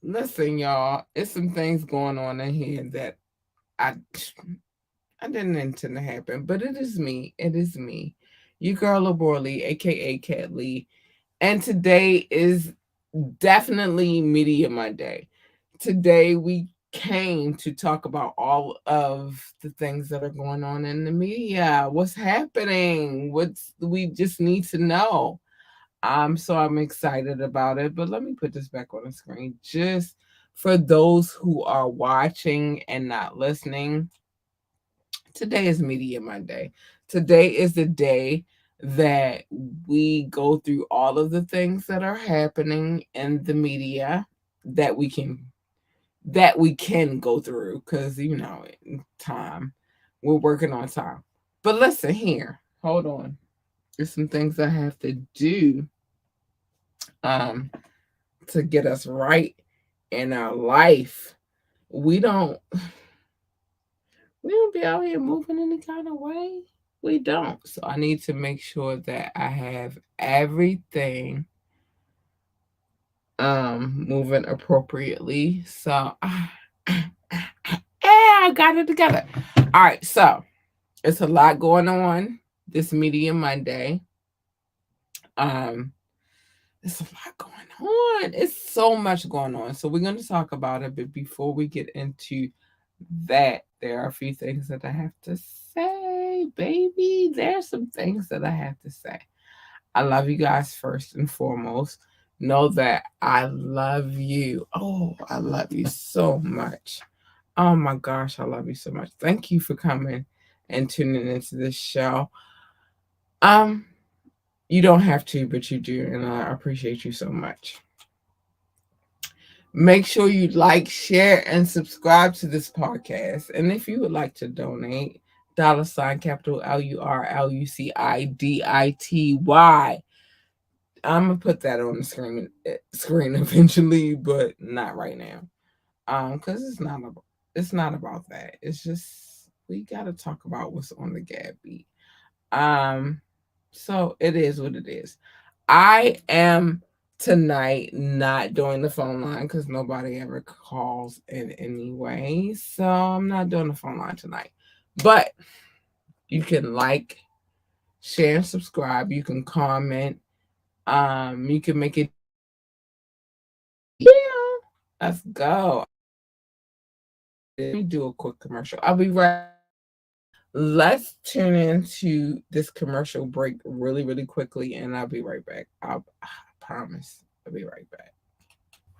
Listen, y'all, it's some things going on in here that I I didn't intend to happen, but it is me. It is me. You girl Laborley, aka Cat Lee. And today is definitely Media Monday. Today we came to talk about all of the things that are going on in the media. What's happening? What's we just need to know. So I'm excited about it. But let me put this back on the screen just for those who are watching and not listening. Today is Media Monday. Today is the day that we go through all of the things that are happening in the media that we can go through because time we're working on time. But listen here, hold on. There's some things I have to do um to get us right in our life. We don't we don't be out here moving any kind of way. We don't. So I need to make sure that I have everything moving appropriately. So I got it together. All right, so it's a lot going on this Media Monday. Um There's a lot going on. It's so much going on. So we're going to talk about it, but before we get into that, there are a few things that I have to say, baby. There's some things that I have to say. I love you guys first and foremost. Know that I love you. Oh, I love you so much. Oh my gosh, I love you so much. Thank you for coming and tuning into this show. Um, you don't have to, but you do, and I appreciate you so much. Make sure you like, share, and subscribe to this podcast. And if you would like to donate, $ capital LURLUCIDITY. I'm gonna put that on the screen eventually, but not right now. Because it's not about that. It's just we gotta talk about what's on the Gab beat. Um, so it is what it is. I am tonight not doing the phone line because nobody ever calls in anyway. So I'm not doing the phone line tonight. But you can like, share, and subscribe. You can comment. You can make it. Yeah, let's go. Let me do a quick commercial. I'll be right. Let's tune into this commercial break really, really quickly, and I'll be right back. I promise. I'll be right back.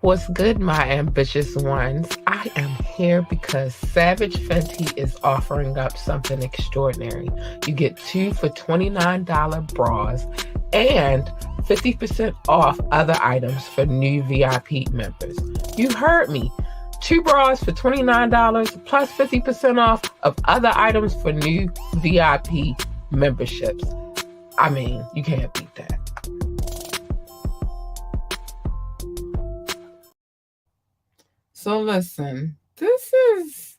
What's good, my ambitious ones? I am here because Savage Fenty is offering up something extraordinary. You get 2 for $29 bras and 50% off other items for new VIP members. You heard me. 2 bras for $29 plus 50% off of other items for new VIP memberships. I mean, you can't beat that. So listen, this is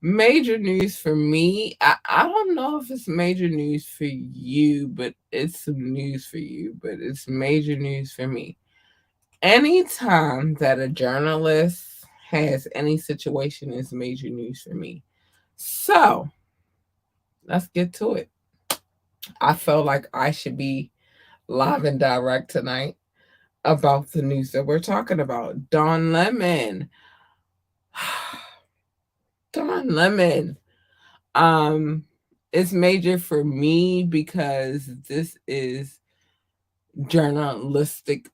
major news for me. I don't know if it's major news for you, but it's some news for you, but it's major news for me. Anytime that a journalist has any situation is major news for me. So let's get to it. I felt like I should be live and direct tonight about the news that we're talking about. Don Lemon. Don Lemon. Um, it's major for me because this is journalistic.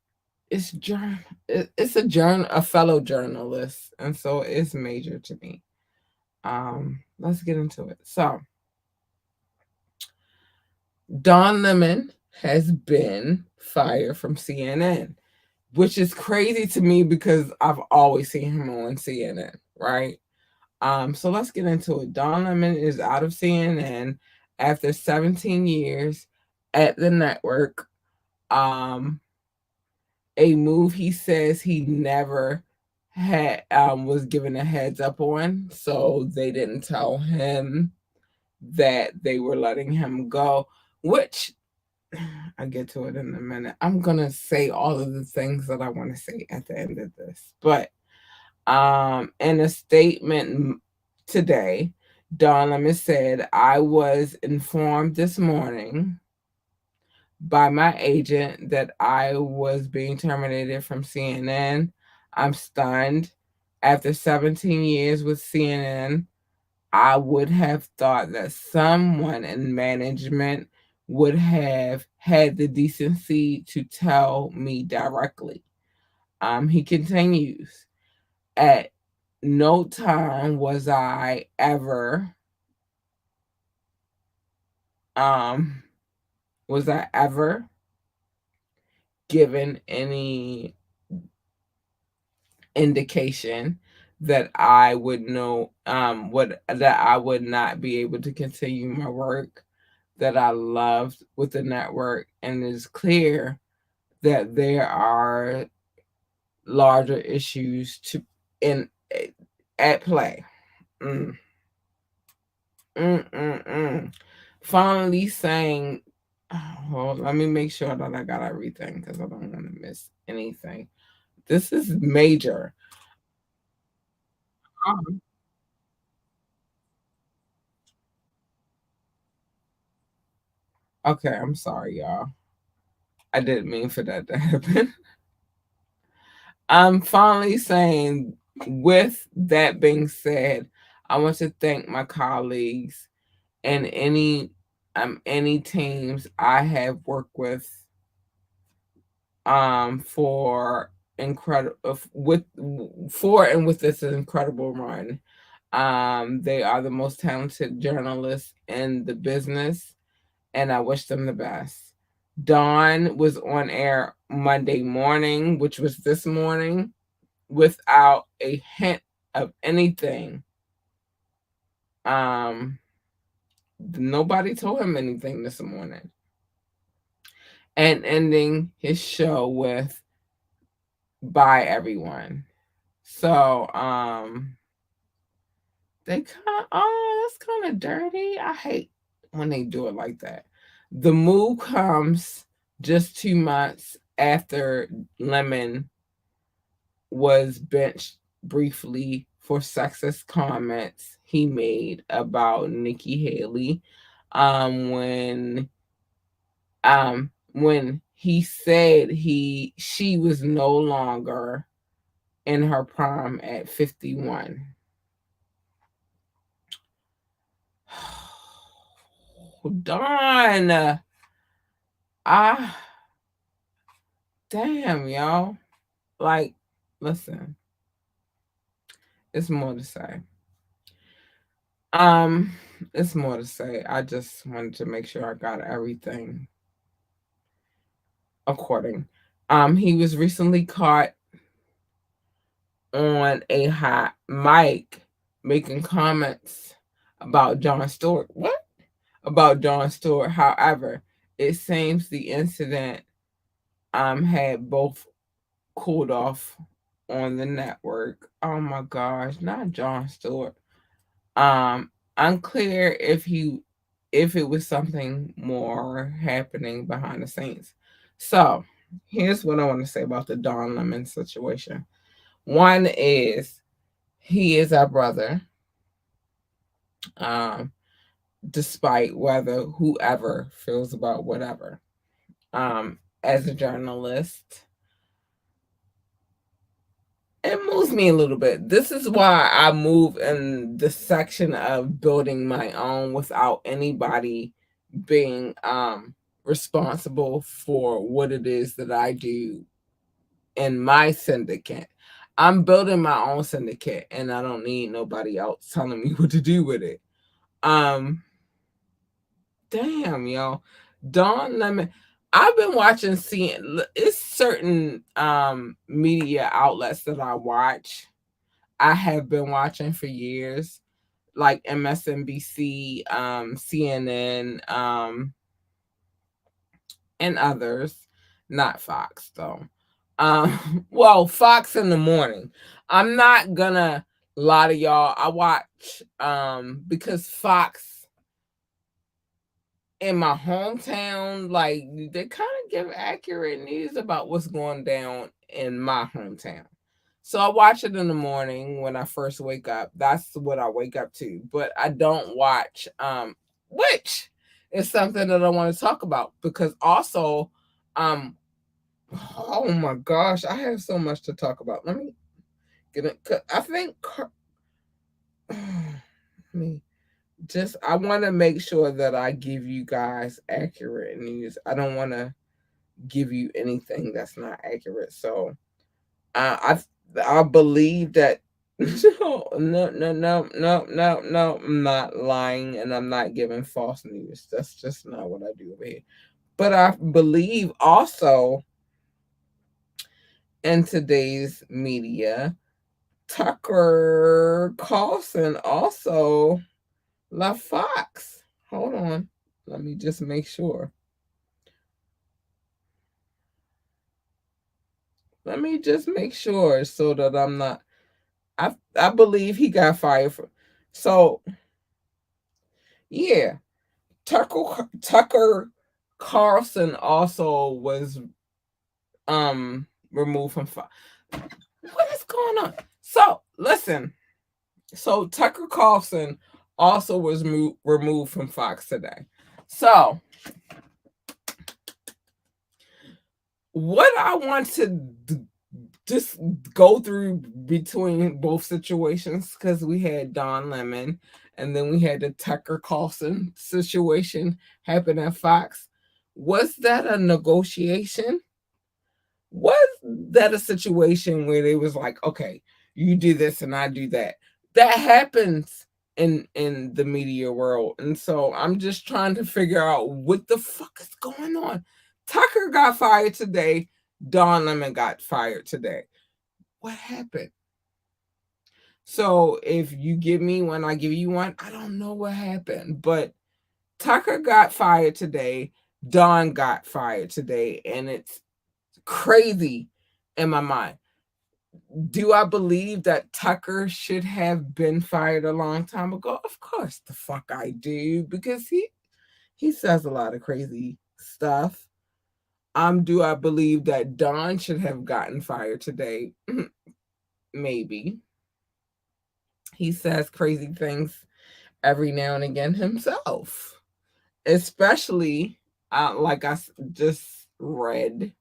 It's a fellow journalist, and so it's major to me. Let's get into it. So, Don Lemon has been fired from CNN, which is crazy to me because I've always seen him on CNN, right? So let's get into it. Don Lemon is out of CNN after 17 years at the network. Um, a move he says he never had was given a heads up on, so they didn't tell him that they were letting him go, which I'll get to it in a minute. I'm gonna say all of the things that I want to say at the end of this, but In a statement today, Don Lemon said, I was informed this morning by my agent that I was being terminated from CNN. I'm stunned. After 17 years with CNN, I would have thought that someone in management would have had the decency to tell me directly. He continues, at no time um was I ever given any indication that I would know what that I would not be able to continue my work that I loved with the network, and it's clear that there are larger issues to in at play. Mm, mm. Finally saying, well, let me make sure that I got everything because I don't want to miss anything. This is major. Um, okay, I'm sorry, y'all. I didn't mean for that to happen. I'm finally saying, with that being said, I want to thank my colleagues and any teams I have worked with for incredible with for and with this incredible run. They are the most talented journalists in the business, and I wish them the best. Dawn was on air Monday morning, which was this morning, without a hint of anything. Um, Nobody told him anything this morning, and ending his show with "Bye, everyone." So, they kind of, oh, that's kind of dirty. I hate when they do it like that. The move comes just 2 months after Lemon was benched briefly for sexist comments he made about Nikki Haley, when he said she was no longer in her prime at 51. Darn. Ah, damn, y'all. Like, listen, it's more to say. Um, it's more to say. I just wanted to make sure I got everything according. He was recently caught on a hot mic making comments about Jon Stewart. What? About Jon Stewart. However, it seems the incident had both cooled off on the network. Oh my gosh, not Jon Stewart. Unclear if it was something more happening behind the scenes. So here's what I want to say about the Don Lemon situation. One is he is our brother, um, despite whether whoever feels about whatever. As a journalist, it moves me a little bit. This is why I move in the section of building my own without anybody being responsible for what it is that I do in my syndicate. I'm building my own syndicate and I don't need nobody else telling me what to do with it. Um Damn, yo. Dawn Lemon. I've been watching it's certain media outlets that I watch. I have been watching for years, like MSNBC, CNN, and others. Not Fox though. Well, Fox in the morning. I'm not gonna lie to y'all. I watch because Fox in my hometown, like they kind of give accurate news about what's going down in my hometown. So I watch it in the morning when I first wake up. That's what I wake up to. But I don't watch which is something that I want to talk about because also um oh my gosh, I have so much to talk about. Let me get it. I think me just I want to make sure that I give you guys accurate news. I don't want to give you anything that's not accurate. So I believe that no. I'm not lying and I'm not giving false news. That's just not what I do over here. But I believe also in today's media, Tucker Carlson also left Fox. Hold on. Let me just make sure. Let me just make sure so that I'm not. I believe he got fired for. So yeah, Tucker Carlson also was removed from Fox. What is going on? So listen. So Tucker Carlson also was removed from Fox today. So what I want to just go through between both situations because we had Don Lemon and then we had the Tucker Carlson situation happen at Fox. Was that a negotiation? Was that a situation where they was like, okay, you do this and I do that? That happens in the media world. And so I'm just trying to figure out what the fuck is going on. Tucker got fired today. Don Lemon got fired today. What happened? So if you give me one, I give you one. I don't know what happened, but Tucker got fired today. Don got fired today, and it's crazy in my mind. Do I believe that Tucker should have been fired a long time ago? Of course the fuck I do, because he says a lot of crazy stuff. Do I believe that Don should have gotten fired today? Maybe. He says crazy things every now and again himself. Especially like just read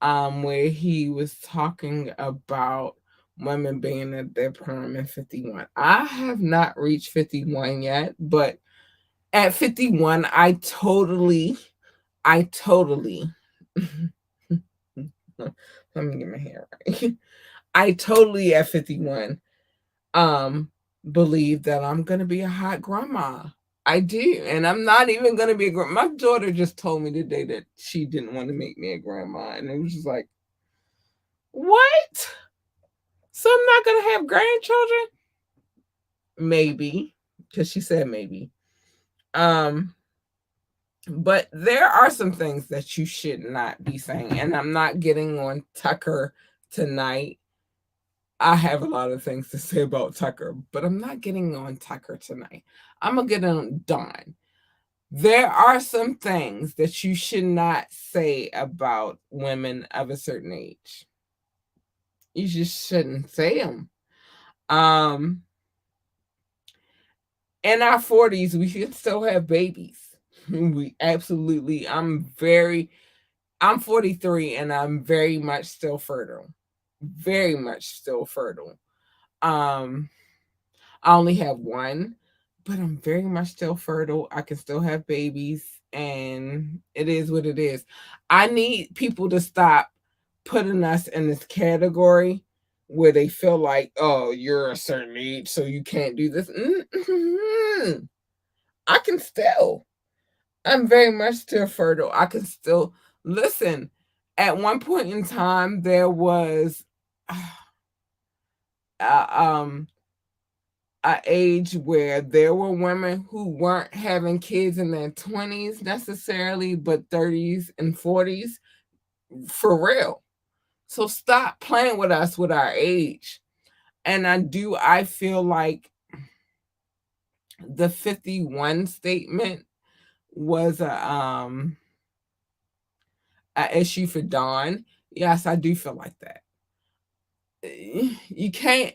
where he was talking about women being at their prime at 51. I have not reached 51 yet, but at 51 I totally let me get my hair right. I totally at 51 um believe that I'm gonna be a hot grandma. I do, and I'm not even gonna be a grandma. My daughter just told me today that she didn't want to make me a grandma, and it was just like, what? So I'm not gonna have grandchildren? Maybe, because she said maybe. Um, but there are some things that you should not be saying, and I'm not getting on Tucker tonight. I have a lot of things to say about Tucker, but I'm not getting on Tucker tonight. I'm gonna get on Don. There are some things that you should not say about women of a certain age. You just shouldn't say them. Um, in our 40s, we can still have babies. We absolutely, I'm 43 and I'm very much still fertile. Very much still fertile. Um, I only have one, but I'm very much still fertile. I can still have babies, and it is what it is. I need people to stop putting us in this category where they feel like, oh, you're a certain age, so you can't do this. I can still. I'm very much still fertile. I can still listen. At one point in time, there was uh, um a age where there were women who weren't having kids in their 20s necessarily, but 30s and 40s for real. So stop playing with us with our age. And I feel like the 51 statement was a issue for Dawn. Yes, I do feel like that. you can't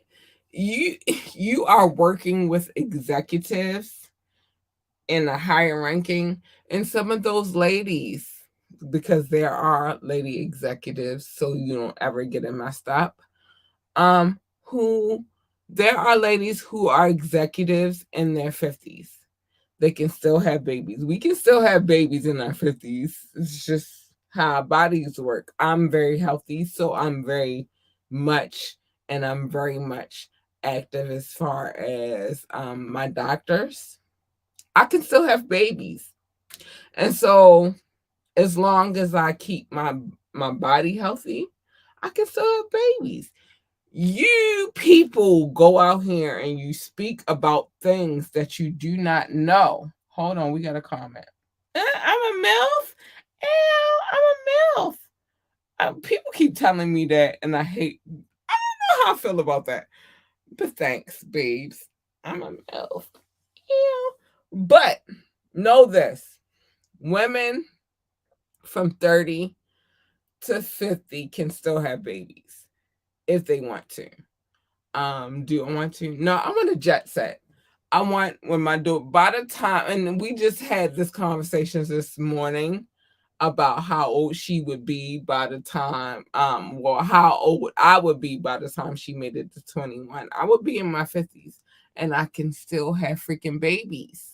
you you are working with executives in a higher ranking, and some of those ladies, because there are lady executives, so you don't ever get it messed up. Who There are ladies who are executives in their 50s. They can still have babies. We can still have babies in our 50s. It's just how our bodies work. I'm very healthy, so I'm very much active as far as my doctors. I can still have babies. And so as long as I keep my body healthy, I can still have babies. You people go out here and you speak about things that you do not know. Hold on, we got a comment. I'm a MILF. Ew, I'm a MILF. People keep telling me that, and I don't know how I feel about that. But thanks, babes. I'm a MILF. Ew. But know this: women from 30 to 50 can still have babies if they want to. Do I want to? No, I want a jet set. I want when my daughter, by the time, and we just had this conversation this morning about how old she would be by the time, well, how old I would be by the time she made it to 21. I would be in my 50s and I can still have freaking babies.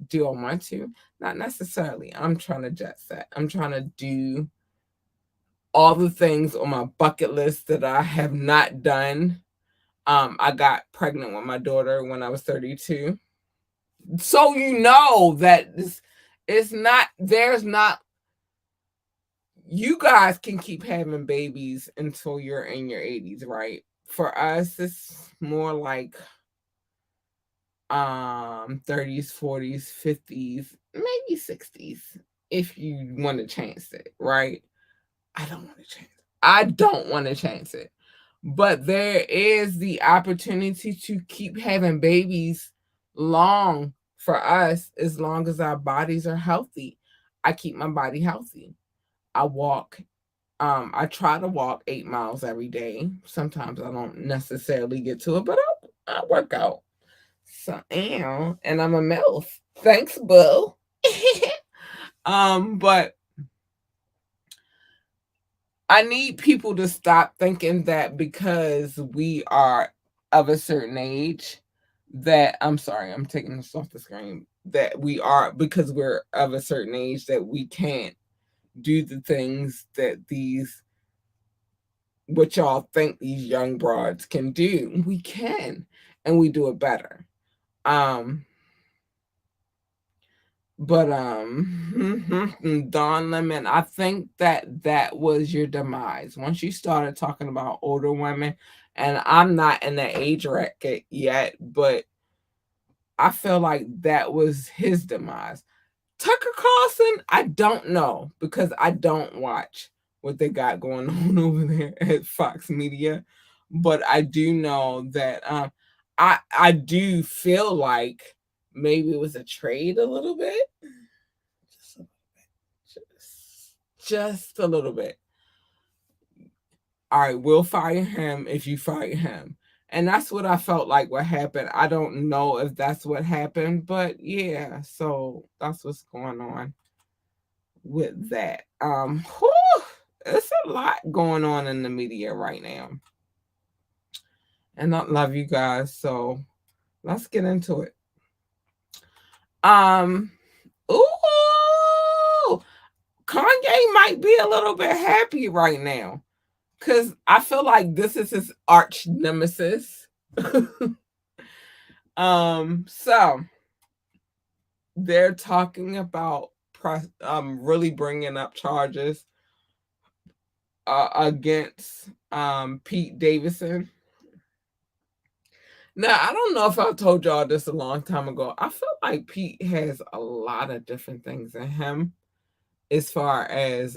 Do I want to? Not necessarily. I'm trying to jet set. I'm trying to do all the things on my bucket list that I have not done. I got pregnant with my daughter when I was 32. So you know that it's not, there's not, you guys can keep having babies until you're in your 80s, right? For us, it's more like 30s, 40s, 50s, maybe 60s if you want to chance it, right? I don't want to chance it. I don't want to chance it. But there is the opportunity to keep having babies long for us as long as our bodies are healthy. I keep my body healthy. I walk. I try to walk 8 miles every day. Sometimes I don't necessarily get to it, but I work out. So and I'm a MILF. Thanks, Boo. But I need people to stop thinking that because we are of a certain age, that I'm sorry, I'm taking this off the screen, that we are, because we're of a certain age, that we can't do the things that what y'all think these young broads can do. We can, and we do it better. Um, but Don Lemon, I think that was your demise once you started talking about older women, and I'm not in the age bracket yet, but I feel like that was his demise. Tucker Carlson, I don't know because I don't watch what they got going on over there at Fox Media, but I do know that I do feel like maybe it was a trade a little bit, just a little bit. All right, we'll fire him if you fire him. And that's what I felt like what happened. I don't know if that's what happened, but yeah, so that's what's going on with that. It's a lot going on in the media right now. And I love you guys, so let's get into it. Um ooh, Kanye might be a little bit happy right now. Cause I feel like this is his arch nemesis. So they're talking about really bringing up charges against Pete Davidson. Now, I don't know if I told y'all this a long time ago. I feel like Pete has a lot of different things in him as far as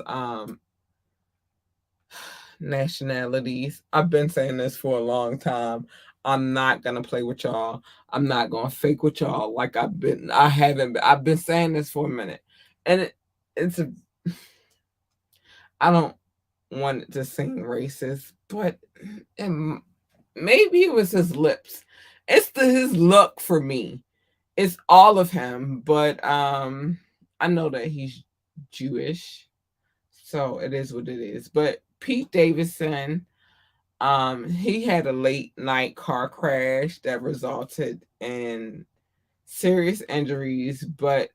nationalities. I've been saying this for a long time. I'm not gonna play with y'all. I'm not gonna fake with y'all like I've been saying this for a minute. And it's a I don't want it to seem racist, but and maybe it was his lips. It's his look for me. It's all of him, but I know that he's Jewish, so it is what it is. But Pete Davidson, he had a late night car crash that resulted in serious injuries, but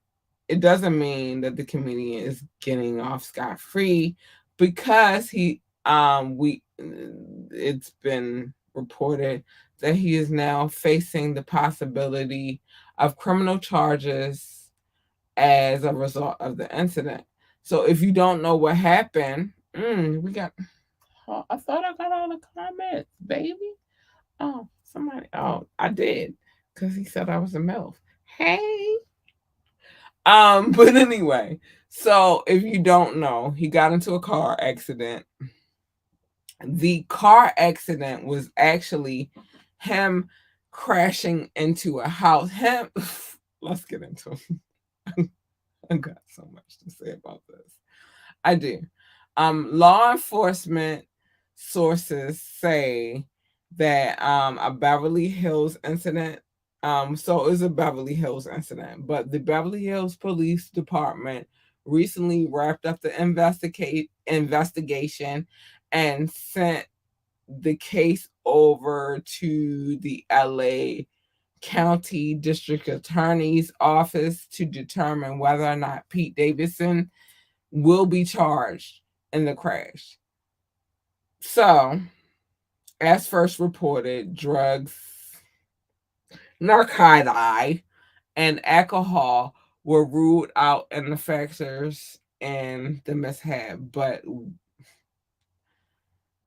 it doesn't mean that the comedian is getting off scot free because it's been reported that he is now facing the possibility of criminal charges as a result of the incident. So if you don't know what happened, we got. Oh, I thought I got all the comments, baby. Oh, somebody. Oh, I did, because he said I was a MILF. Hey. But anyway, so if you don't know, he got into a car accident. The car accident was actually him crashing into a house. Him. Let's get into it. I got so much to say about this. I do. Law enforcement sources say that a Beverly Hills incident. So it was a Beverly Hills incident, but the Beverly Hills Police Department recently wrapped up the investigation and sent the case over to the LA County District Attorney's Office to determine whether or not Pete Davidson will be charged in the crash. So, as first reported, drugs, narcotics, and alcohol were ruled out in the factors in the mishap, but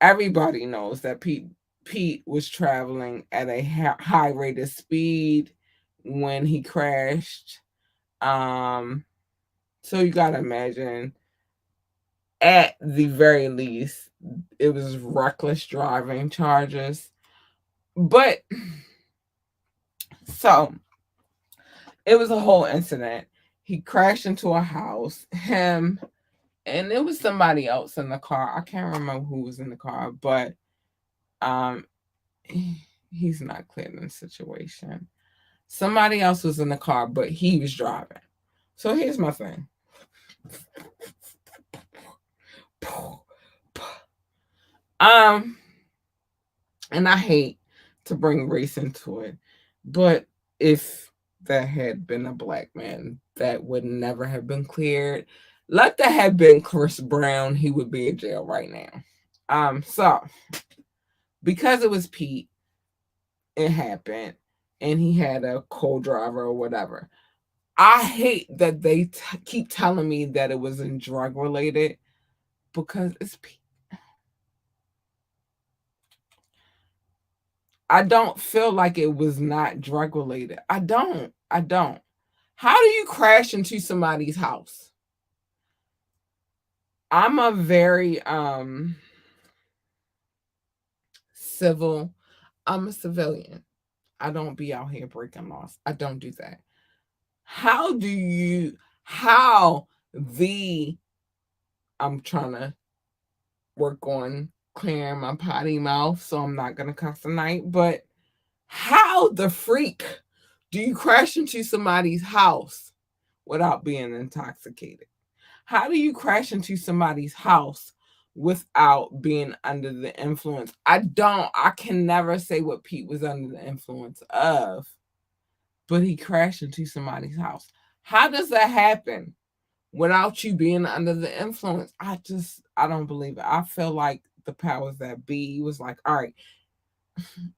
everybody knows that Pete was traveling at a high rate of speed when he crashed. Um, so you gotta imagine, at the very least, it was reckless driving charges. But so it was a whole incident. He crashed into a house. Him and it was somebody else in the car. I can't remember who was in the car, but um, he's not clear in the situation. Somebody else was in the car, but he was driving. So here's my thing. Um, and I hate to bring race into it, but if that had been a black man, that would never have been cleared. Let that have been Chris Brown, he would be in jail right now. So because it was Pete, it happened, and he had a co-driver or whatever. I hate that they keep telling me that it wasn't drug related because it's Pete. I don't feel like it was not drug related. I don't. I don't. How do you crash into somebody's house? I'm a very civil. I'm a civilian. I don't be out here breaking laws. I don't do that. How the I'm trying to work on clearing my potty mouth, so I'm not gonna cuss tonight, but how the freak do you crash into somebody's house without being intoxicated? How do you crash into somebody's house without being under the influence? I can never say what Pete was under the influence of, but he crashed into somebody's house. How does that happen without you being under the influence? I don't believe it. I feel like the powers that be was like, all right,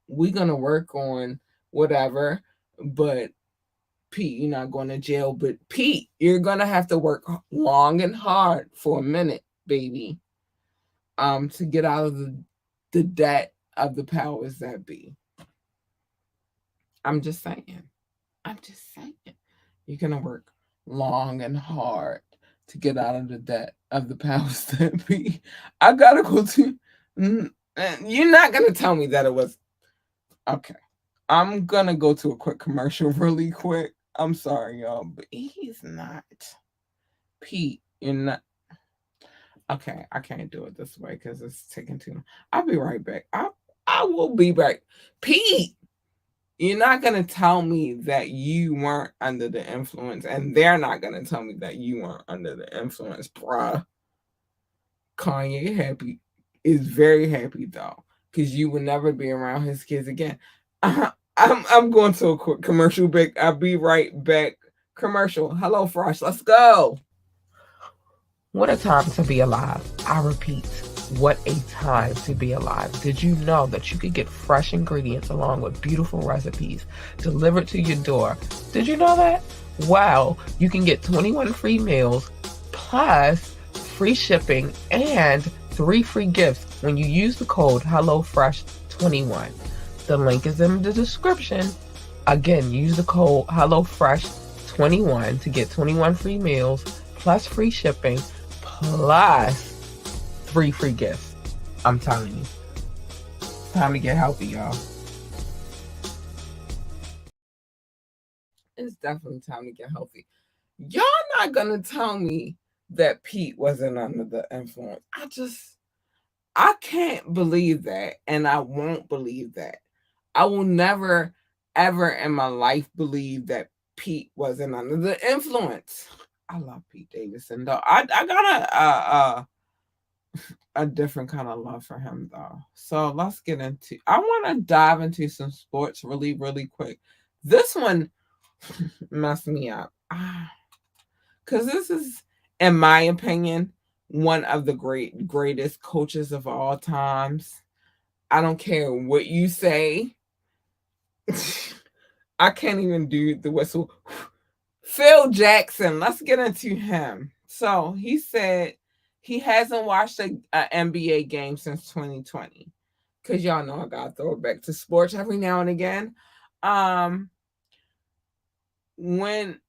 we're gonna work on whatever, but Pete, you're not going to jail. But Pete, you're gonna have to work long and hard for a minute, baby, to get out of the debt of the powers that be. I'm just saying. I'm just saying. You're gonna work long and hard to get out of the debt of the powers that be. I gotta go to. You're not gonna tell me that it was okay. I'm gonna go to a quick commercial really quick. I'm sorry, y'all, but he's not. Pete, you're not. Okay, I can't do it this way because it's taking too long. I'll be right back. I will be back. Pete, you're not gonna tell me that you weren't under the influence, and they're not gonna tell me that you weren't under the influence, bruh. Kanye happy is very happy though, because you will never be around his kids again. I'm going to a quick commercial break. I'll be right back. Commercial. Hello, Fresh. Let's go. What a time to be alive. I repeat, what a time to be alive. Did you know that you could get fresh ingredients along with beautiful recipes delivered to your door? Did you know that? Well, you can get 21 free meals plus free shipping and 3 free gifts when you use the code HelloFresh21. The link is in the description. Again, use the code HelloFresh21 to get 21 free meals plus free shipping plus 3 free gifts. I'm telling you, it's time to get healthy, y'all. It's definitely time to get healthy. Y'all not gonna tell me that Pete wasn't under the influence. I can't believe that, and I won't believe that. I will never, ever in my life believe that Pete wasn't under the influence. I love Pete Davidson though. I got a different kind of love for him though. So let's get into. I want to dive into some sports really, really quick. This one messed me up. Because this is, in my opinion, one of the greatest coaches of all times. I don't care what you say. I can't even do the whistle. Phil Jackson, let's get into him. So he said he hasn't watched an NBA game since 2020. Because y'all know I got to throw it back to sports every now and again. Um, when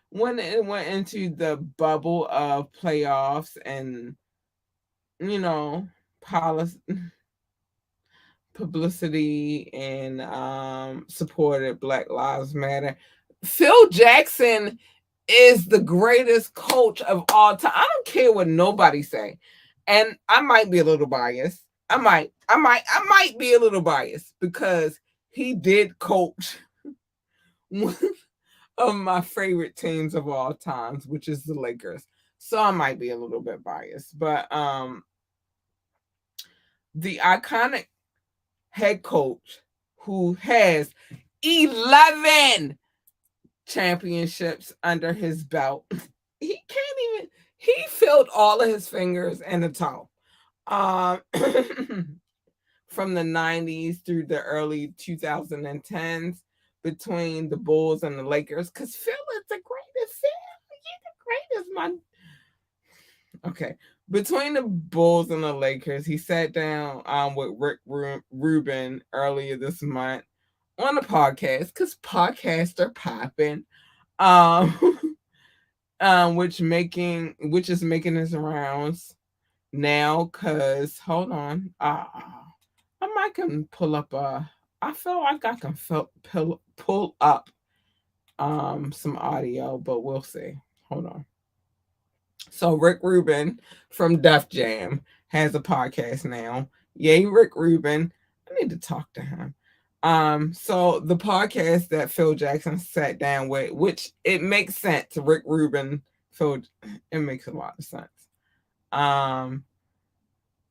when it went into the bubble of playoffs and you know policy publicity and supported Black Lives Matter, Phil Jackson is the greatest coach of all time. I don't care what nobody say, and I might be a little biased. I might be a little biased because he did coach one of my favorite teams of all times, which is the Lakers. So I might be a little bit biased, but the iconic head coach who has 11 championships under his belt. He can't even, he filled all of his fingers in a toe. Um, from the 90s through the early 2010s between the Bulls and the Lakers, because Phil is the greatest. He's the greatest, man. Okay. Between the Bulls and the Lakers, he sat down with Rick Rubin earlier this month on a podcast because podcasts are popping. Um, which is making his rounds now. Cause hold on, I might can pull up. I feel like I can pull up some audio, but we'll see. Hold on. So Rick Rubin from Def Jam has a podcast now. Yay, Rick Rubin. I need to talk to him. So the podcast that Phil Jackson sat down with, which it makes sense, Rick Rubin, Phil, it makes a lot of sense. Um,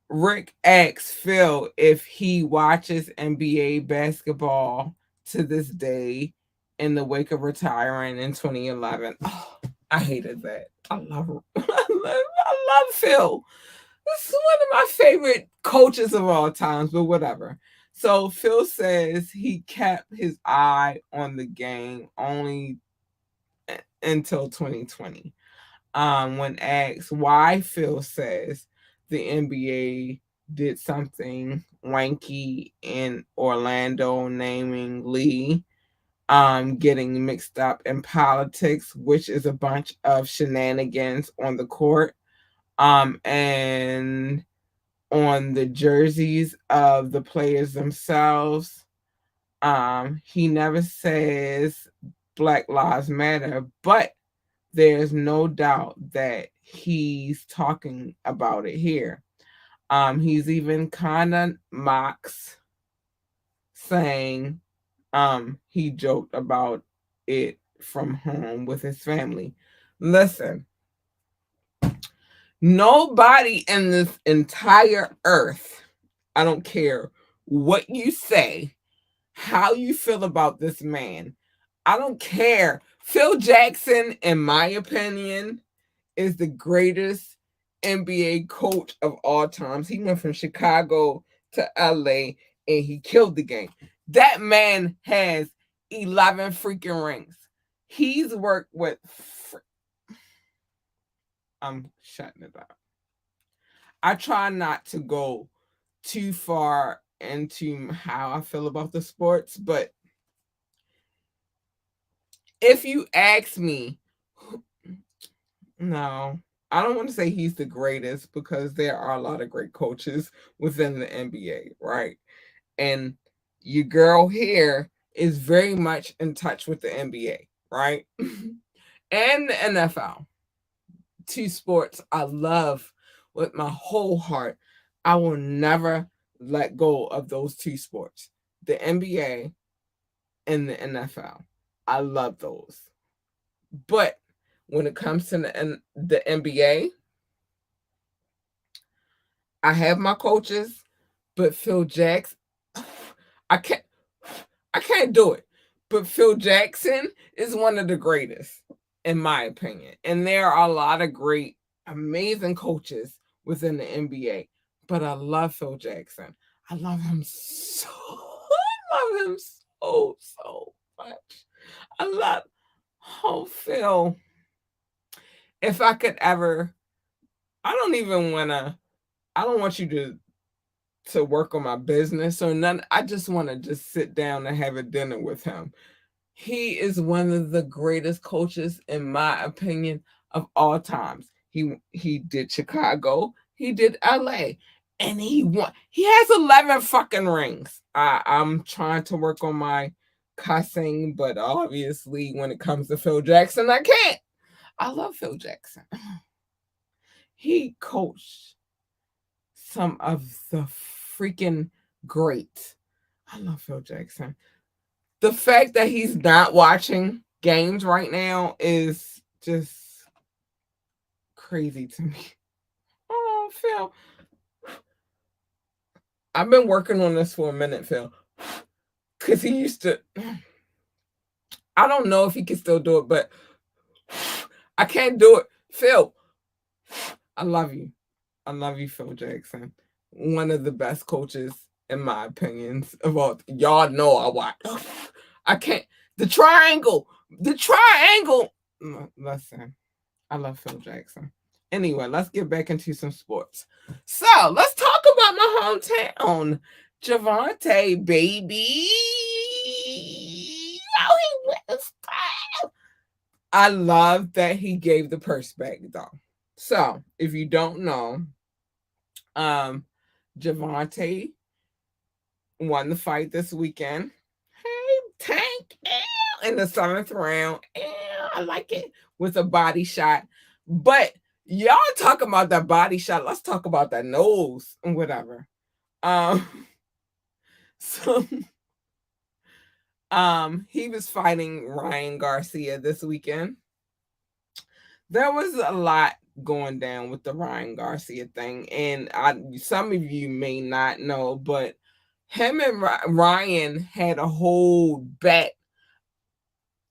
Rick asks Phil if he watches NBA basketball to this day in the wake of retiring in 2011. Oh, I hated that. I love I love Phil. This is one of my favorite coaches of all times, but whatever. So Phil says he kept his eye on the game only until 2020. When asked why, Phil says the NBA did something wanky in Orlando, naming Lee getting mixed up in politics, which is a bunch of shenanigans on the court, and on the jerseys of the players themselves. He never says Black Lives Matter, but there's no doubt that he's talking about it here. He's even kind of mocks saying he joked about it from home with his family. Listen, nobody in this entire earth, I don't care what you say, how you feel about this man. I don't care. Phil Jackson, in my opinion, is the greatest NBA coach of all times. He went from Chicago to LA and he killed the game. That man has 11 freaking rings. He's worked with. I'm shutting it up. I try not to go too far into how I feel about the sports, but if you ask me, no, I don't want to say he's the greatest because there are a lot of great coaches within the NBA, right? And your girl here is very much in touch with the NBA, right? And the NFL. Two sports I love with my whole heart. I will never let go of those two sports, the NBA and the NFL. I love those. But when it comes to the NBA, I have my coaches, but Phil Jackson, I can't, I can't do it. But Phil Jackson is one of the greatest, in my opinion. And there are a lot of great, amazing coaches within the NBA. But I love Phil Jackson. I love him so. I love him so much. I love. Oh, Phil. If I could ever, I don't even want to. I don't want you to work on my business or none. I just want to just sit down and have a dinner with him. He is one of the greatest coaches, in my opinion, of all times. He did Chicago, he did LA, and he won. He has 11 fucking rings. I'm trying to work on my cussing, but obviously when it comes to Phil Jackson, I can't. I love Phil Jackson. He coached some of the freaking greats. I love Phil Jackson. The fact that he's not watching games right now is just crazy to me. Oh, Phil. I've been working on this for a minute, Phil. Because he used to. I don't know if he can still do it, but I can't do it. Phil, I love you. I love you, Phil Jackson. One of the best coaches, in my opinions, of all. Y'all know I watch. I can't. The triangle. The triangle. Listen, I love Phil Jackson. Anyway, let's get back into some sports. So let's talk about my hometown. Javante, baby. Oh, he went to style. I love that he gave the purse back, though. So, if you don't know, Javante won the fight this weekend. Hey, Tank, in the 7th round. I like it with a body shot. But y'all talking about that body shot. Let's talk about that nose and whatever. So he was fighting Ryan Garcia this weekend. There was a lot going down with the Ryan Garcia thing, and some of you may not know, but him and Ryan had a whole bet,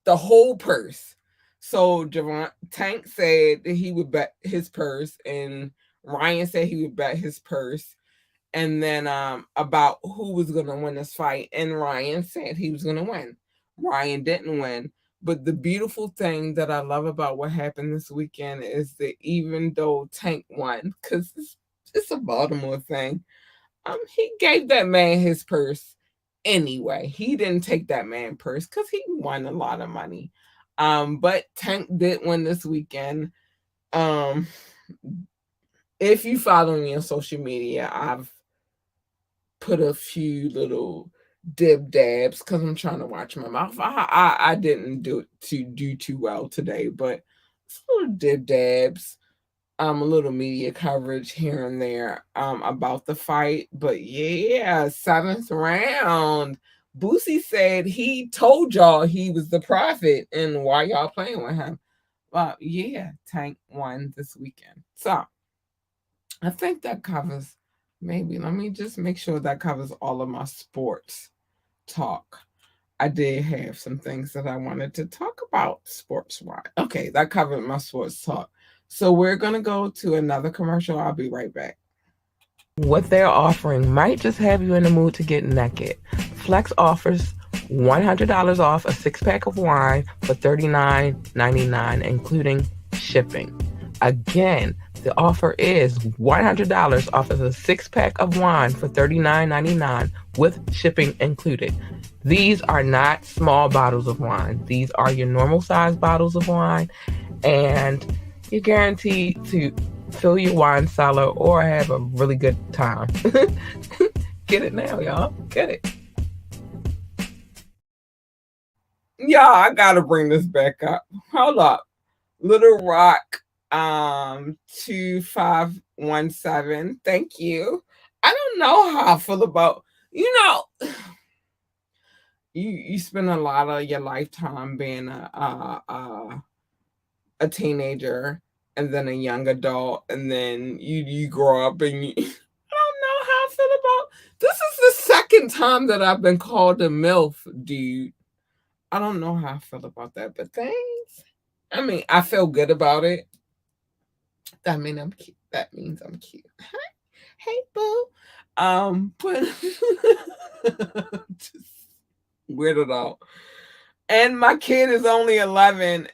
the whole purse. So Tank said that he would bet his purse, and Ryan said he would bet his purse, and then about who was gonna win this fight, and Ryan said he was gonna win. Ryan didn't win. But the beautiful thing that I love about what happened this weekend is that even though Tank won, because it's a Baltimore thing, he gave that man his purse anyway. He didn't take that man purse because he won a lot of money. But Tank did win this weekend. If you follow me on social media, I've put a few little dib dabs because I'm trying to watch my mouth. I didn't do too well today, but little dib dabs, a little media coverage here and there about the fight. But yeah, seventh round. Boosie said he told y'all he was the prophet, and why y'all playing with him? Well, yeah, Tank won this weekend. So I think that covers, maybe, let me just make sure that covers all of my sports talk. I did have some things that I wanted to talk about sports wise. Okay, that covered my sports talk. So we're going to go to another commercial. I'll be right back. What they're offering might just have you in the mood to get naked. Flex offers $100 off a six pack of wine for $39.99, including shipping. Again, the offer is $100 off of a six pack of wine for $39.99 with shipping included. These are not small bottles of wine. These are your normal size bottles of wine, and you're guaranteed to fill your wine cellar or have a really good time. Get it now, y'all. Get it. Y'all, I gotta bring this back up. Hold up. Little Rock 2517. Thank you. I don't know how I feel about, you spend a lot of your lifetime being a teenager and then a young adult, and then you grow up and you I don't know how I feel about this. Is the second time that I've been called a MILF, dude. I don't know how I feel about that, but thanks. I mean, I feel good about it. That mean I'm cute. That means I'm cute. Hey boo. But just weirded out. And my kid is only 11,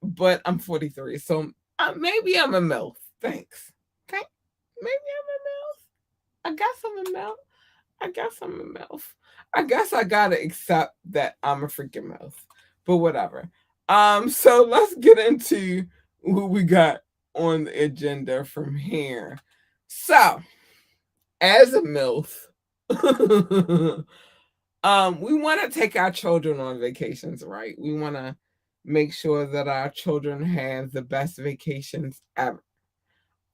but I'm 43, so maybe I'm a MILF. Thanks. Okay, maybe I'm a MILF. I guess I'm a MILF. I guess I'm a MILF. I guess I gotta accept that I'm a freaking MILF. But whatever. So let's get into what we got on the agenda from here. So, as a MILF, we want to take our children on vacations, right? We want to make sure that our children have the best vacations ever.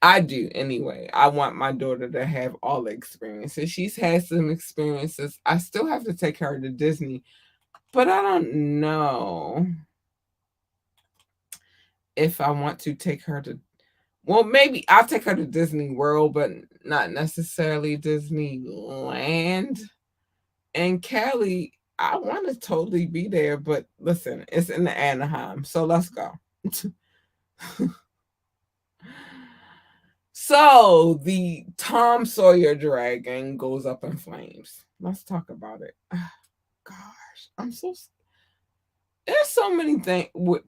I do anyway. I want my daughter to have all the experiences. She's had some experiences. I still have to take her to Disney, but I don't know if I want to take her to, well, maybe I'll take her to Disney World, but not necessarily Disneyland. And Cali, I want to totally be there, but listen, it's in the Anaheim, so let's go. So the Tom Sawyer dragon goes up in flames. Let's talk about it. Gosh, there's so many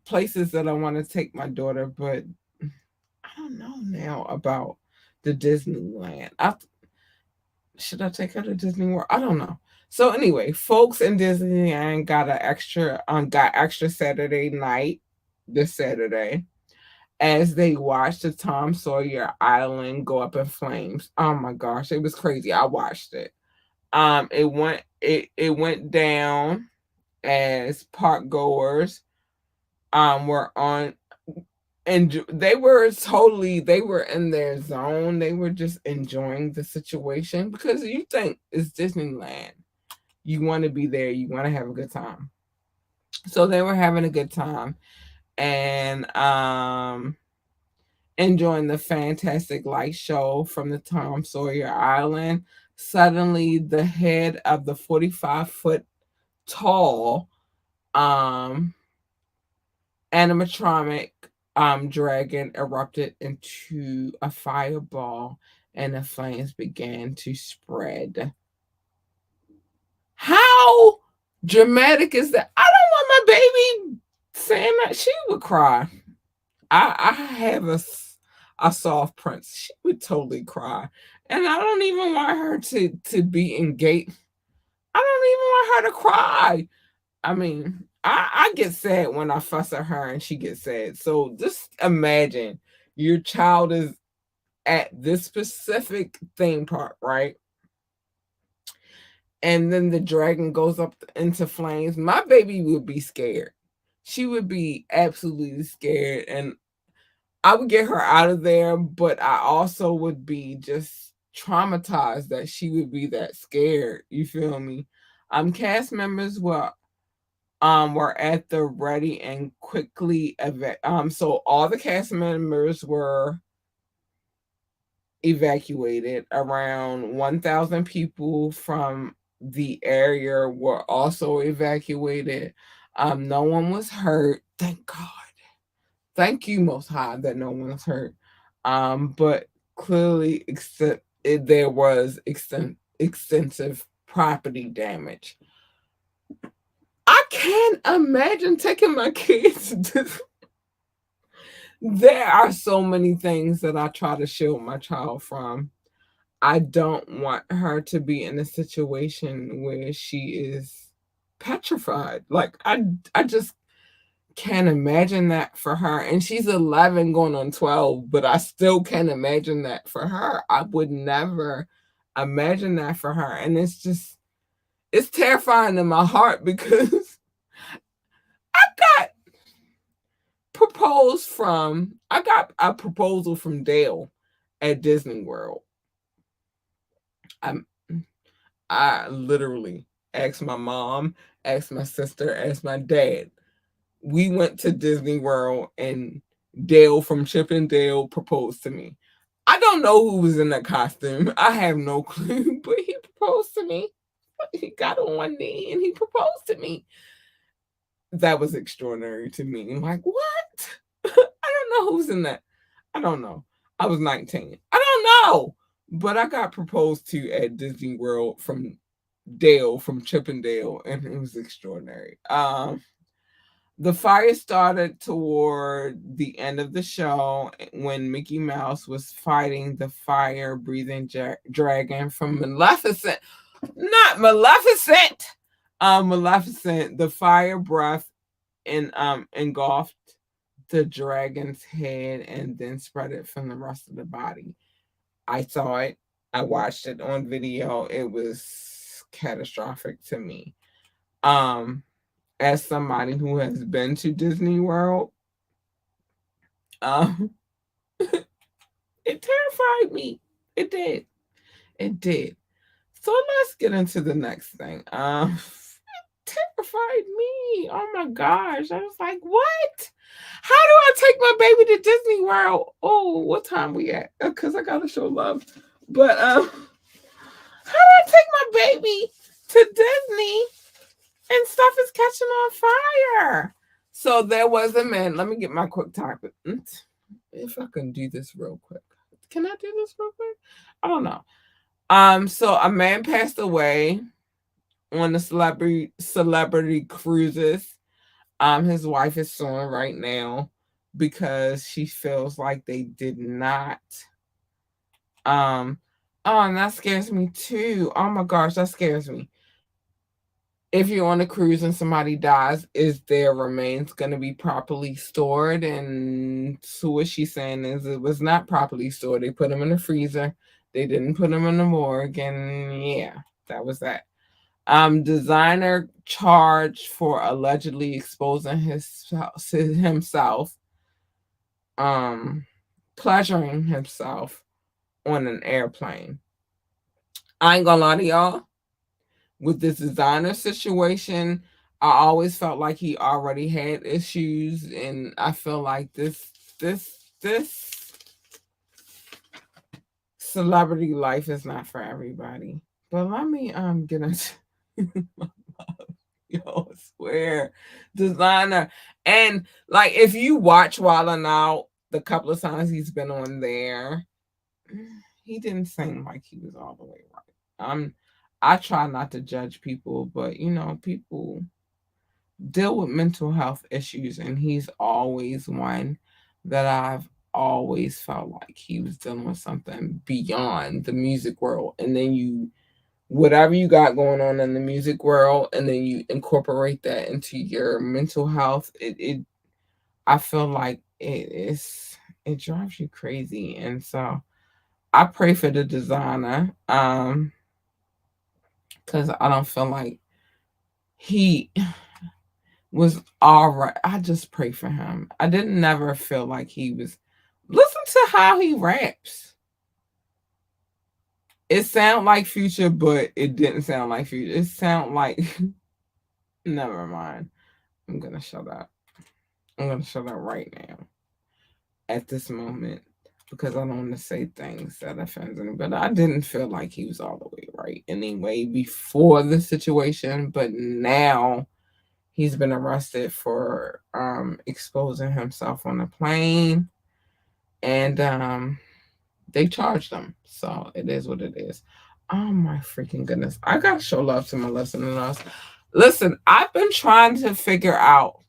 places that I want to take my daughter, but I don't know now about the Disneyland. Should I take her to Disney World? I don't know. So anyway, folks in Disneyland got extra Saturday night this Saturday as they watched the Tom Sawyer Island go up in flames. Oh my gosh, it was crazy. I watched it. It went down as park goers were on, and they were in their zone. They were just enjoying the situation because you think it's Disneyland. You want to be there, you want to have a good time. So they were having a good time and enjoying the fantastic light show from the Tom Sawyer Island. Suddenly the head of the 45-foot tall animatronic dragon erupted into a fireball and the flames began to spread. How dramatic is that? I don't want my baby saying that. She would cry. I have a soft prince. She would totally cry. And I don't even want her to be engaged. I don't even want her to cry. I mean, I get sad when I fuss at her and she gets sad. So just imagine your child is at this specific theme park, right? And then the dragon goes up into flames. My baby would be scared. She would be absolutely scared. And I would get her out of there, but I also would be just traumatized that she would be that scared. You feel me? Cast members were at the ready and quickly so all the cast members were evacuated. Around 1,000 people from the area were also evacuated. No one was hurt, thank God. Thank you, Most High, that no one was hurt. But clearly, there was extensive property damage. I can't imagine taking my kids to. There are so many things that I try to shield my child from. I don't want her to be in a situation where she is petrified. Like I just can't imagine that for her. And she's 11 going on 12, but I still can't imagine that for her. I would never imagine that for her. And it's terrifying in my heart because I got I got a proposal from Dale at Disney World. I'm I literally asked my mom, asked my sister, asked my dad. We went to Disney World and Dale from Chip and Dale proposed to me. I don't know who was in that costume. I have no clue, but he proposed to me. He got on one knee and he proposed to me. That was extraordinary to me. I'm like, what? I don't know who's in that. I don't know. I was 19. I don't know. But I got proposed to at Disney World from Dale from Chip and Dale, and it was extraordinary. The fire started toward the end of the show when Mickey Mouse was fighting the fire breathing dragon from Maleficent. Not Maleficent! Maleficent, the fire breath engulfed the dragon's head and then spread it from the rest of the body. I saw it. I watched it on video. It was catastrophic to me. As somebody who has been to Disney World, um, it terrified me. It did. It did. So let's get into the next thing. It terrified me. Oh my gosh. I was like, what? How do I take my baby to Disney World? Oh, what time we at? Because I gotta show love. But how do I take my baby to Disney and stuff is catching on fire? So there was a man. Let me get my quick topic. If I can do this real quick. Can I do this real quick? I don't know. So a man passed away on the celebrity cruises. His wife is suing right now because she feels like they did not. And that scares me too. Oh my gosh, that scares me. If you're on a cruise and somebody dies, is their remains going to be properly stored? And so what she's saying is it was not properly stored. They put them in the freezer. They didn't put them in the morgue. And yeah, that was that. Designer charged for allegedly exposing himself, pleasuring himself on an airplane. I ain't gonna lie to y'all. With this designer situation, I always felt like he already had issues, and I feel like this celebrity life is not for everybody. But let me get into yo, I swear, designer, and like if you watch Wild 'N Out, the couple of times he's been on there, he didn't seem like he was all the way right. I try not to judge people, but people deal with mental health issues, and he's always one that I've always felt like he was dealing with something beyond the music world. And then whatever you got going on in the music world, and then you incorporate that into your mental health, I feel like it drives you crazy. And so I pray for the designer, because I don't feel like he was all right. I just pray for him. I didn't never feel like he was Listen to how he raps. It sound like Future, but it didn't sound like Future. It sound like never mind. I'm gonna shut up. I'm gonna shut up right now at this moment because I don't want to say things that offends him. But I didn't feel like he was all the way right anyway before the situation. But now he's been arrested for exposing himself on a plane, and they charged him. So it is what it is. Oh my freaking goodness! I gotta show love to my listeners. Listen, I've been trying to figure out.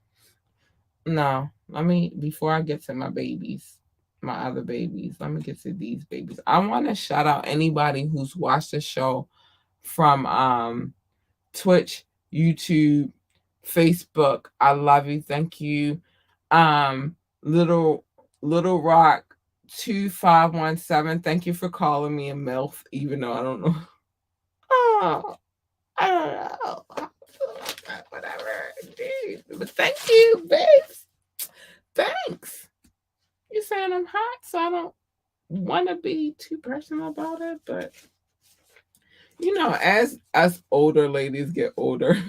No, let me before I get to my babies, my other babies. Let me get to these babies. I want to shout out anybody who's watched the show from Twitch, YouTube, Facebook. I love you. Thank you. Um Little Little Rock 2517. Thank you for calling me a MILF, even though I don't know. Oh, I don't know. Whatever. Dude. But thank you, babes. Thanks. You're saying I'm hot, so I don't want to be too personal about it, but as us older ladies get older,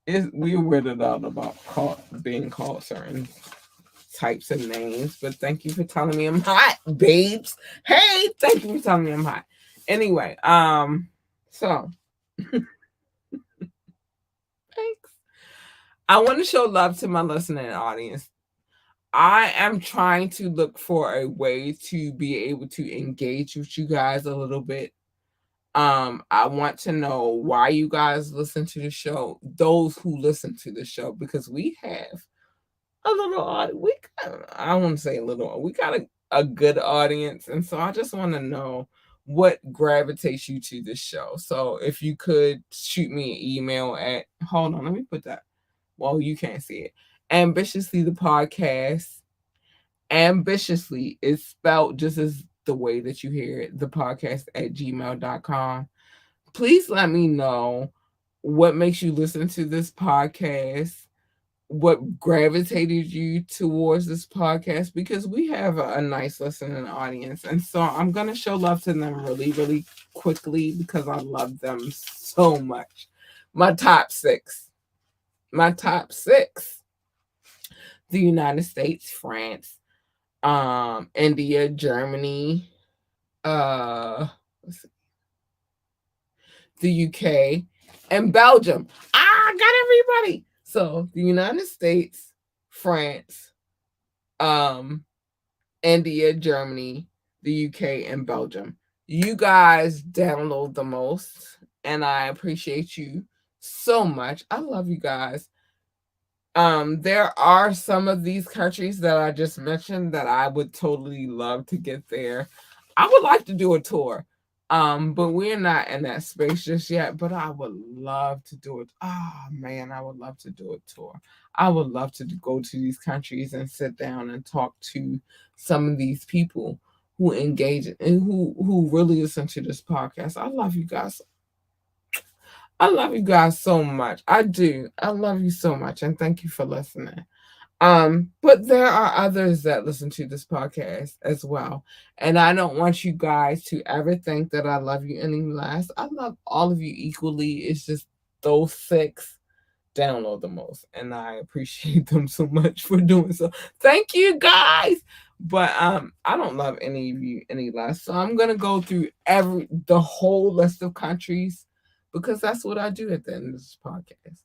we're weirded out about being called certain types of names. But thank you for telling me I'm hot, babes. Hey, thank you for telling me I'm hot. Anyway, so thanks. I want to show love to my listening audience. I am trying to look for a way to be able to engage with you guys a little bit. I want to know why you guys listen to the show, those who listen to the show, because we have a little audience. I won't say a little, we got a good audience. And so I just want to know what gravitates you to this show. So if you could shoot me an email at, hold on, let me put that. Well, you can't see it. Ambitiously the podcast. Ambitiously is spelled just as the way that you hear it, the podcast at gmail.com. Please let me know what makes you listen to this podcast, what gravitated you towards this podcast, because we have a nice listening audience. And so I'm going to show love to them really, really quickly because I love them so much. My top six. The United States, France, India, Germany, uh, the UK, and Belgium. I got everybody. So the United States, France, um, India, Germany, the UK, and Belgium. You guys download the most, and I appreciate you so much. I love you guys. There are some of these countries that I just mentioned that I would totally love to get there. I would like to do a tour. But we're not in that space just yet. But I would love to do it. Oh man, I would love to do a tour. I would love to go to these countries and sit down and talk to some of these people who engage and who really listen to this podcast. I love you guys. I love you guys so much. I do. I love you so much, and thank you for listening. But there are others that listen to this podcast as well. And I don't want you guys to ever think that I love you any less. I love all of you equally. It's just those six download the most. And I appreciate them so much for doing so. Thank you guys. But I don't love any of you any less. So I'm gonna go through the whole list of countries because that's what I do at the end of this podcast.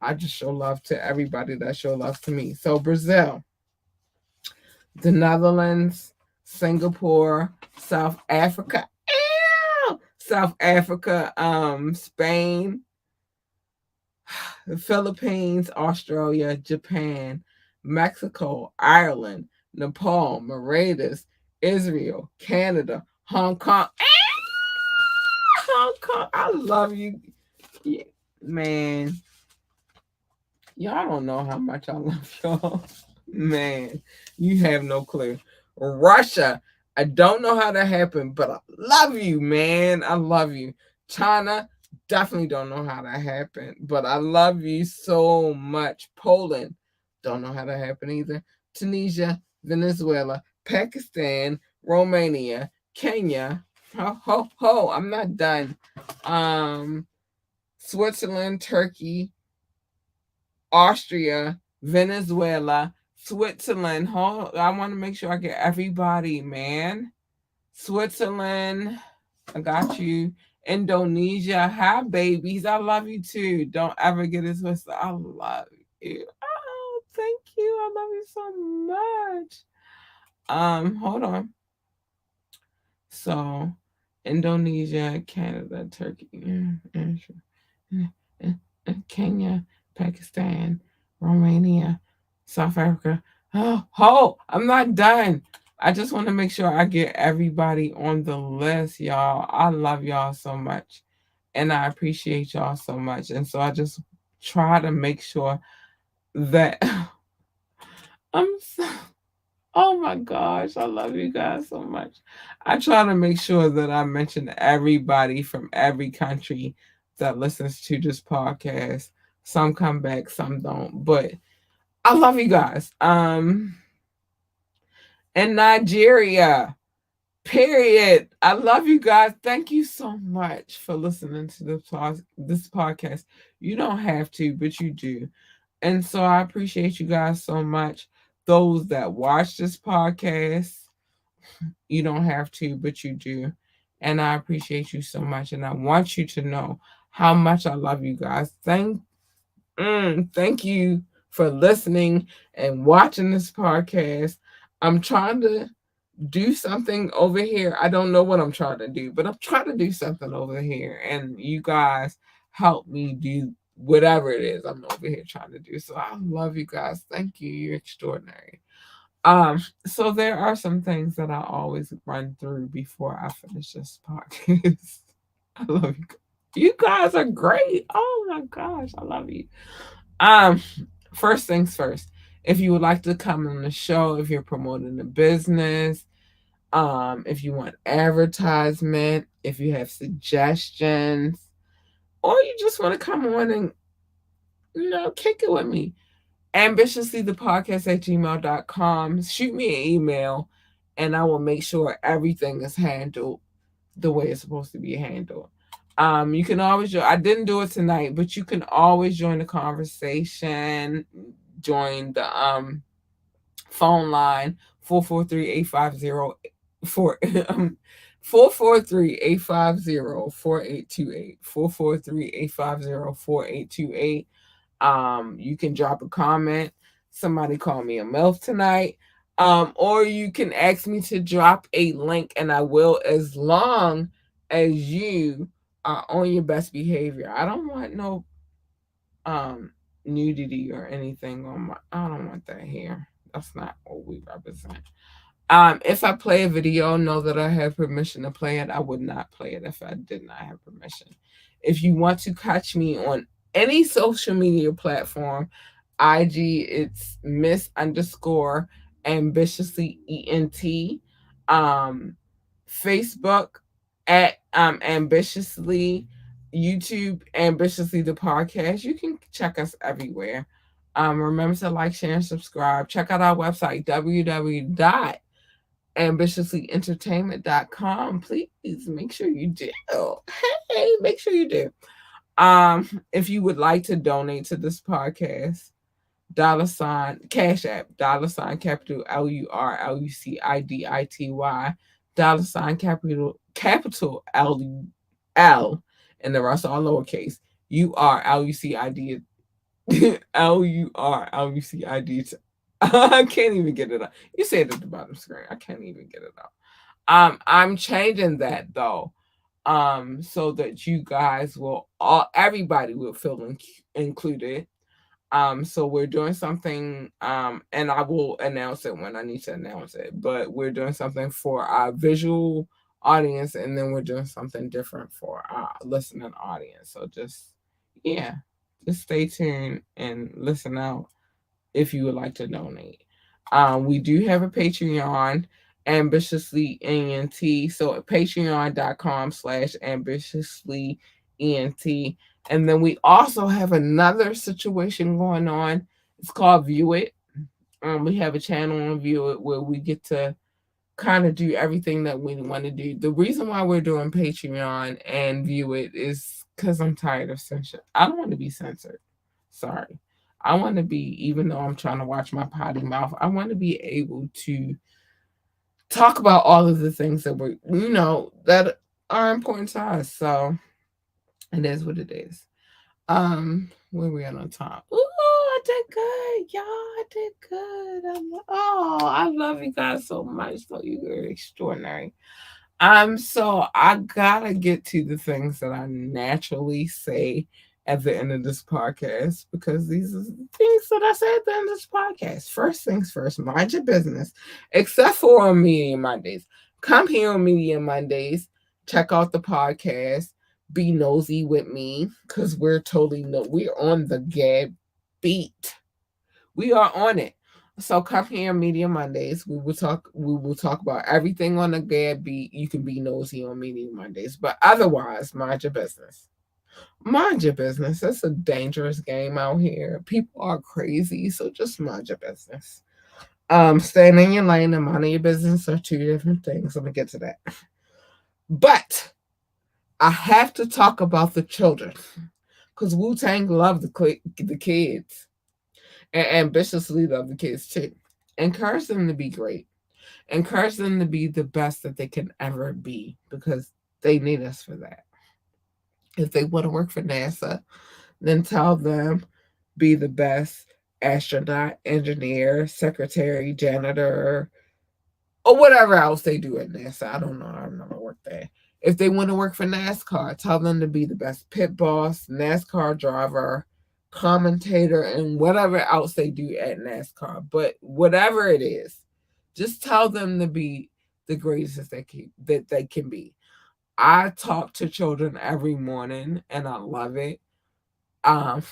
I just show love to everybody that show love to me. So Brazil, the Netherlands, Singapore, South Africa, Spain, the Philippines, Australia, Japan, Mexico, Ireland, Nepal, Mauritius, Israel, Canada, Hong Kong. Hong Kong, I love you. Yeah, man. Y'all don't know how much I love y'all. Man, you have no clue. Russia, I don't know how that happened, but I love you, man. I love you. China, definitely don't know how that happened, but I love you so much. Poland, don't know how that happened either. Tunisia, Venezuela, Pakistan, Romania, Kenya. Ho, I'm not done. Um, Switzerland, Turkey, Austria, Venezuela, Switzerland. I want to make sure I get everybody, man. Switzerland, I got you. Indonesia, hi babies. I love you too. Don't ever get it twisted. I love you. Oh, thank you. I love you so much. Hold on. So, Indonesia, Canada, Turkey, Kenya, Pakistan, Romania, South Africa. Oh, I'm not done. I just want to make sure I get everybody on the list, y'all. I love y'all so much, and I appreciate y'all so much. And so I just try to make sure that I'm so, oh my gosh, I love you guys so much. I try to make sure that I mention everybody from every country that listens to this podcast. Some come back, some don't, but I love you guys. In Nigeria, period. I love you guys. Thank you so much for listening to this podcast. You don't have to, but you do. And so I appreciate you guys so much. Those that watch this podcast, you don't have to, but you do. And I appreciate you so much. And I want you to know how much I love you guys. Thank you for listening and watching this podcast. I'm trying to do something over here. I don't know what I'm trying to do, but I'm trying to do something over here. And you guys help me do whatever it is I'm over here trying to do. So I love you guys. Thank you. You're extraordinary. So there are some things that I always run through before I finish this podcast. I love you. You guys are great. Oh my gosh, I love you. Um, First things first. If you would like to come on the show, if you're promoting a business, if you want advertisement, if you have suggestions, or you just want to come on and kick it with me, ambitiouslythepodcast@gmail.com. Shoot me an email and I will make sure everything is handled the way it's supposed to be handled. You can always I didn't do it tonight, but you can always join the conversation, join the phone line 443-850 443-850-4828 443-850-4828. You can drop a comment. Somebody called me a MILF tonight. Or you can ask me to drop a link and I will, as long as you are on your best behavior. I don't want no nudity or anything on my I don't want that here. That's not what we represent. If I play a video, know that I have permission to play it. I would not play it if I did not have permission. If you want to catch me on any social media platform, IG, it's Miss underscore ambitiously ENT. Um, Facebook at ambitiously, YouTube ambitiously the podcast. You can check us everywhere. Remember to like, share, and subscribe. Check out our website, www.ambitiously.entertainment.com. Please make sure you do. Hey, make sure you do. If you would like to donate to this podcast, $ Cash App, $ capital LURLUCIDITY, capital L, and the rest are lowercase. URLUCID LURLUCID. I can't even get it up. You say it at the bottom screen. I can't even get it up. I'm changing that though, so that you guys will everybody will feel included. So we're doing something, and I will announce it when I need to announce it. But we're doing something for our visual audience, and then we're doing something different for our listening audience. So yeah, just stay tuned and listen out if you would like to donate. We do have a Patreon, ambitiously ENT. So patreon.com/ambitiously ENT. And then we also have another situation going on. It's called View It. We have a channel on View It where we get to kind of do everything that we want to do. The reason why we're doing Patreon and View It is because I'm tired of censure. I don't want to be censored. Sorry. I want to be, even though I'm trying to watch my potty mouth, I want to be able to talk about all of the things that that are important to us. So it is what it is. Where we at on time? Ooh, I did good, y'all. I did good. I love you guys so much. So you are extraordinary. So I gotta get to the things that I naturally say at the end of this podcast because these are the things that I say at the end of this podcast. First things first, mind your business, except for on Media Mondays. Come here on Media Mondays, check out the podcast, be nosy with me because we're on the Gab beat. We are on it. So come here Media Mondays. We will talk about everything on the Gab beat. You can be nosy on Media Mondays. But otherwise, mind your business. Mind your business. It's a dangerous game out here. People are crazy, so just mind your business. Staying in your lane and minding your business are two different things. Let me get to that. But I have to talk about the children because Wu Tang love the kids and ambitiously love the kids too. Encourage them to be great. Encourage them to be the best that they can ever be because they need us for that. If they want to work for NASA, then tell them be the best astronaut, engineer, secretary, janitor, or whatever else they do at NASA. I don't know. I've never worked there. If they want to work for NASCAR, tell them to be the best pit boss, NASCAR driver, commentator, and whatever else they do at NASCAR. But whatever it is, just tell them to be the greatest that they can be. I talk to children every morning, and I love it. um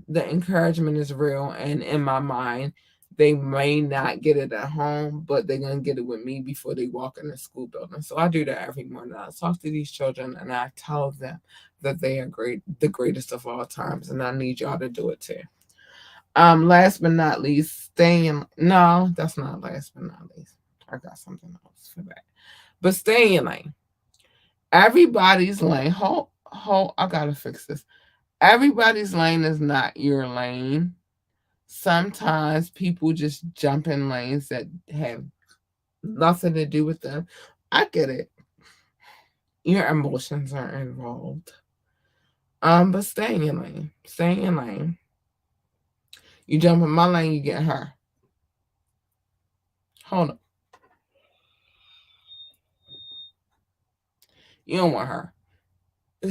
the encouragement is real, and in my mind they may not get it at home, but they're going to get it with me before they walk in the school building. So I do that every morning. I talk to these children and I tell them that they are great, the greatest of all times, and I need y'all to do it too. Last but not least, staying in, no, that's not last but not least. I got something else for that. But stay in lane. Everybody's lane. Hold, I gotta fix this. Everybody's lane is not your lane. Sometimes people just jump in lanes that have nothing to do with them. I get it. Your emotions are involved. But stay in your lane. Stay in your lane. You jump in my lane, you get her. Hold on. You don't want her.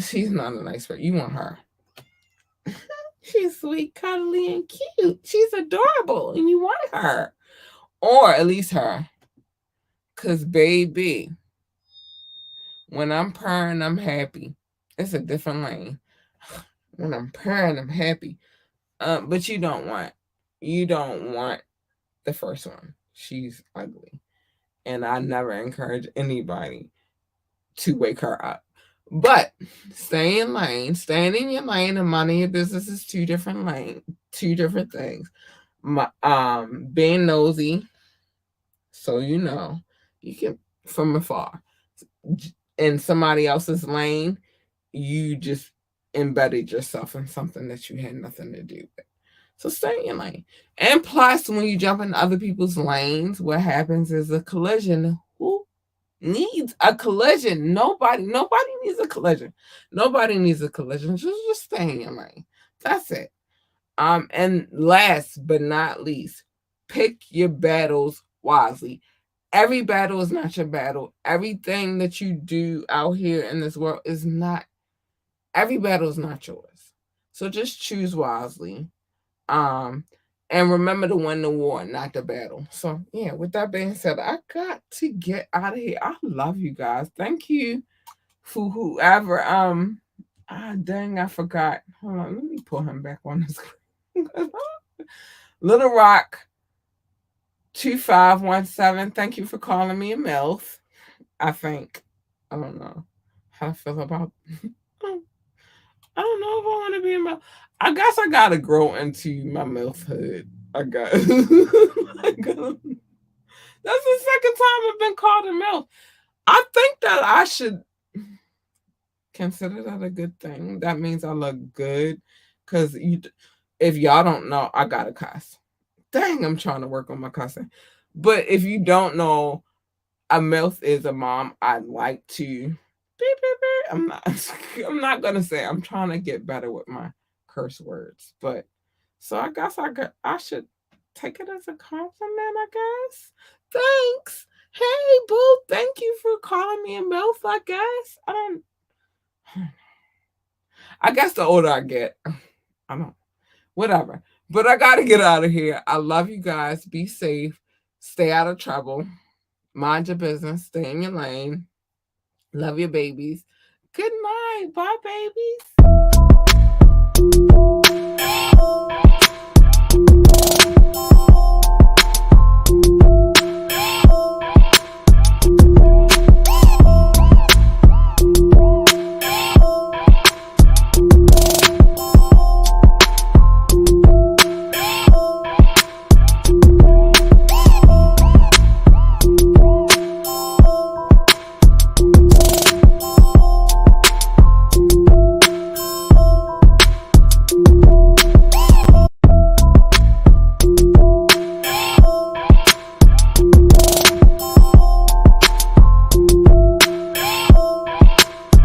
She's not a nice person. You want her. She's sweet, cuddly, and cute. She's adorable, and you want her. Or at least her. Cause baby, when I'm purring, I'm happy. It's a different lane. When I'm purring, I'm happy. But you don't want the first one. She's ugly, and I never encourage anybody to wake her up. But stay in lane, staying in your lane, and minding your business is two different things. Being nosy, so you can from afar. In somebody else's lane, you just embedded yourself in something that you had nothing to do with. So stay in your lane. And plus, when you jump in other people's lanes, what happens is a collision. Who needs a collision? Nobody needs a collision. Nobody needs a collision. Just stay in your lane. That's it. And last but not least, pick your battles wisely. Every battle is not your battle. Everything that you do out here in this world is not, every battle is not yours. So just choose wisely. Um, and remember to win the war, not the battle. So yeah, with that being said, I got to get out of here. I love you guys. Thank you for whoever. Dang, I forgot. Hold on, let me pull him back on the screen. Little Rock 2517. Thank you for calling me a MILF. I think. I don't know how I feel about. I don't know if I want to be a MILF. I guess I gotta grow into my MILFhood. I got. I got. That's the second time I've been called a MILF. I think that I should consider that a good thing. That means I look good. Cause if y'all don't know, I got a cuss. Dang, I'm trying to work on my cussing. But if you don't know, a MILF is a mom I'd like to. Beep, beep, beep. I'm not. I'm not gonna say. I'm trying to get better with my curse words. But so I guess I should take it as a compliment. I guess. Thanks. Hey, boo. Thank you for calling me a MILF. I guess I don't. I guess the older I get, I don't. Whatever. But I gotta get out of here. I love you guys. Be safe. Stay out of trouble. Mind your business. Stay in your lane. Love your babies. Good night. Bye, babies.